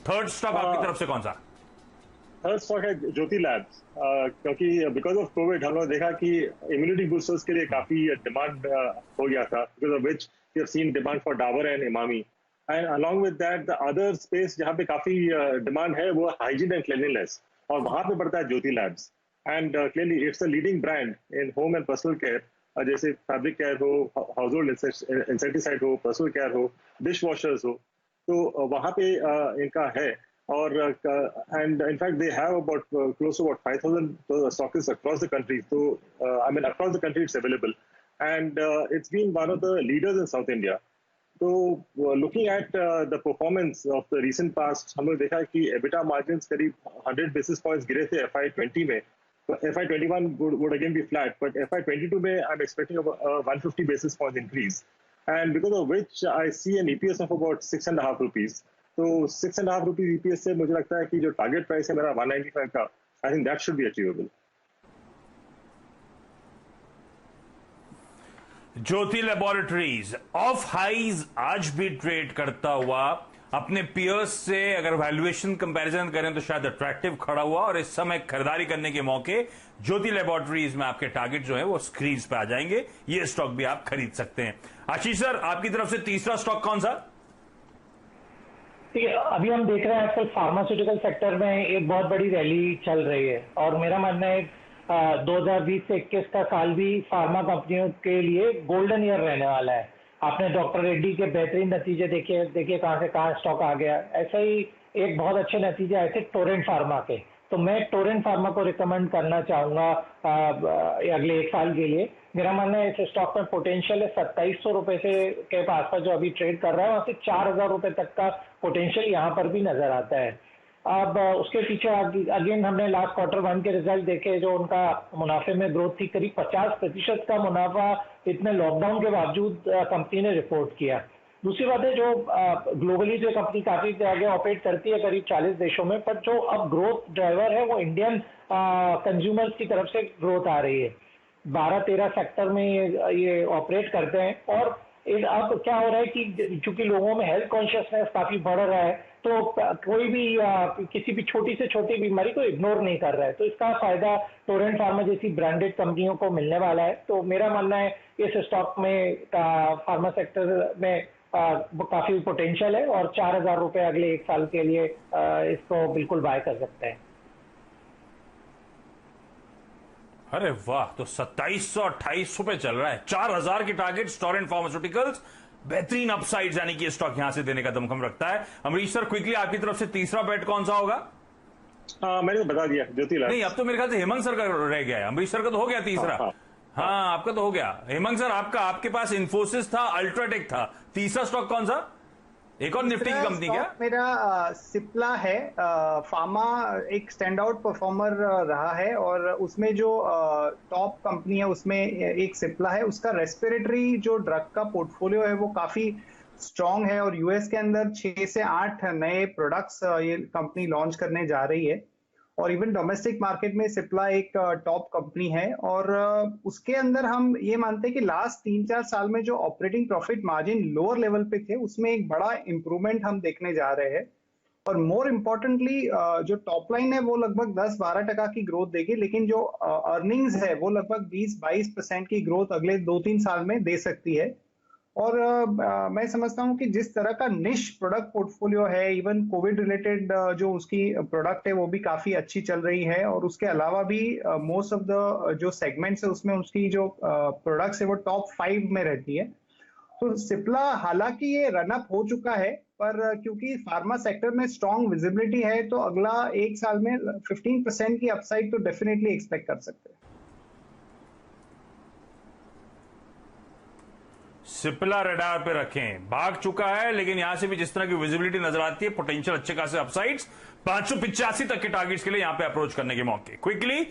Third stock आपकी तरफ से कौन सा? थर्ड स्टॉक है ज्योति लैब्स, क्योंकि बिकॉज ऑफ कोविड हम लोग देखा कि इम्यूनिटी बूस्टर्स के लिए काफी डिमांड हो गया था, because of which we have seen demand for Dabur and Emami, and along with that the other space जहाँ पे काफी डिमांड है वो हाइजीन एंड क्लीनलीनेस, और वहां पे पड़ता है Jyothy Labs. And clearly it's a leading brand in home and personal care, जैसे फैब्रिक केयर हो, हाउस होल्ड इंसेक्टिसाइड हो, पर्सनल केयर हो, डिश वॉशर्स हो, तो वहां पे इनका है। और and in fact they have about close to about 5,000 stockists across the country, so I mean across the country it's available, and it's been one of the leaders in South India. So looking at the performance of the recent past, हम लोग देखा कि EBITDA margins करीब 100 basis points गिरे थे FY20 में, तो FY21 would again be flat, but FY22 में I'm expecting a 150 basis points increase, and because of which I see an EPS of about 6.5 rupees. तो 6.5 रुपीज EPS से मुझे लगता है कि जो टारगेट प्राइस है मेरा 195 का, I think that should be achievable. Jyothy laboratories off highs आज भी ट्रेड करता हुआ अपने पियर्स से अगर वैल्यूएशन कंपैरिजन करें तो शायद अट्रैक्टिव खड़ा हुआ, और इस समय खरीदारी करने के मौके ज्योति लैबोरेटरीज में आपके टारगेट जो है वो स्क्रीन पे आ जाएंगे, ये स्टॉक भी आप खरीद सकते हैं। आशीष सर, आपकी तरफ से तीसरा स्टॉक कौन सा? अभी हम देख रहे हैं आजकल फार्मास्यूटिकल सेक्टर में एक बहुत बड़ी रैली चल रही है, और मेरा मानना है 2020 से 21 का साल भी फार्मा कंपनियों के लिए गोल्डन ईयर रहने वाला है। आपने डॉक्टर रेड्डी के बेहतरीन नतीजे देखिए कहां से कहां स्टॉक आ गया। ऐसे ही एक बहुत अच्छे नतीजे आए थे टोरेंट फार्मा के, तो मैं टोरेंट फार्मा को रिकमेंड करना चाहूंगा अगले एक साल के लिए। मेरा मानना है इस स्टॉक में पोटेंशियल है 2700 रुपए से के आसपास जो अभी ट्रेड कर रहा है, वहां से 4000 रुपए तक का पोटेंशियल यहाँ पर भी नजर आता है। अब उसके पीछे अगेन हमने लास्ट क्वार्टर 1 के रिजल्ट देखे, जो उनका मुनाफे में ग्रोथ थी, करीब 50% का मुनाफा इतने लॉकडाउन के बावजूद कंपनी ने रिपोर्ट किया। दूसरी बात है, जो ग्लोबली जो कंपनी काफी आगे ऑपरेट करती है करीब 40 देशों में, पर जो अब ग्रोथ ड्राइवर है वो इंडियन कंज्यूमर्स की तरफ से ग्रोथ आ रही है। 12-13 सेक्टर में ये ऑपरेट करते हैं, और अब क्या हो रहा है कि चूंकि लोगों में हेल्थ कॉन्शियसनेस काफी बढ़ रहा है, तो कोई भी किसी भी छोटी से छोटी बीमारी को इग्नोर नहीं कर रहा है, तो इसका फायदा टोरेंट फार्मा जैसी ब्रांडेड कंपनियों को मिलने वाला है। तो मेरा मानना है इस स्टॉक में फार्मा सेक्टर में काफी पोटेंशियल है, और 4000 रुपए अगले एक साल के लिए इसको बिल्कुल बाय कर सकते हैं। अरे वाह, तो 2700-2800 पे चल रहा है, 4000 की टारगेट टोरेंट फार्मास्यूटिकल्स, बेहतरीन अपसाइड यानी कि स्टॉक यहां से देने का दमखम रखता है। अमरीश सर, क्विकली आपकी तरफ से तीसरा बेट कौन सा होगा? मैंने तो बता दिया ज्योति लैब्स। नहीं, अब तो मेरे ख्याल से हेमंत सर का रह गया है। अमरीश सर का तो हो गया तीसरा। हाँ, आपका तो हो गया। हेमंत सर, आपके पास इन्फोसिस था, अल्ट्राटेक था, तीसरा स्टॉक कौन सा? एक और निफ्टी की कंपनी क्या? मेरा सिप्ला है। फार्मा एक स्टैंड आउट परफॉर्मर रहा है, और उसमें जो टॉप कंपनी है उसमें एक सिप्ला है। उसका रेस्पिरेटरी जो ड्रग का पोर्टफोलियो है वो काफी स्ट्रांग है, और यूएस के अंदर 6 से 8 नए प्रोडक्ट्स ये कंपनी लॉन्च करने जा रही है, और इवन डोमेस्टिक मार्केट में सिप्ला एक टॉप कंपनी है। और उसके अंदर हम ये मानते हैं कि लास्ट 3-4 साल में जो operating profit margin lower level पे थे, उसमें एक बड़ा इंप्रूवमेंट हम देखने जा रहे हैं। और मोर इम्पोर्टेंटली जो टॉप लाइन है वो लगभग 10-12% की ग्रोथ देगी, लेकिन जो अर्निंग्स है वो लगभग 20-22% की ग्रोथ अगले 2-3 साल में दे सकती है। और मैं समझता हूं कि जिस तरह का निश प्रोडक्ट पोर्टफोलियो है, इवन कोविड रिलेटेड जो उसकी प्रोडक्ट है वो भी काफी अच्छी चल रही है, और उसके अलावा भी मोस्ट ऑफ द जो सेगमेंट्स है उसमें उसकी जो प्रोडक्ट्स है वो टॉप 5 में रहती है। तो सिप्ला हालांकि ये रनअप हो चुका है, पर क्योंकि फार्मा सेक्टर में स्ट्रॉन्ग विजिबिलिटी है, तो अगला एक साल में 15% की अपसाइड तो डेफिनेटली एक्सपेक्ट कर सकते हैं। सिप्ला रडार पे रखें, भाग चुका है, लेकिन यहां से भी जिस तरह की विजिबिलिटी नजर आती है, पोटेंशियल अच्छे खासे अपसाइड्स, 585 तक के टारगेट्स के लिए यहां पे अप्रोच करने के मौके। क्विकली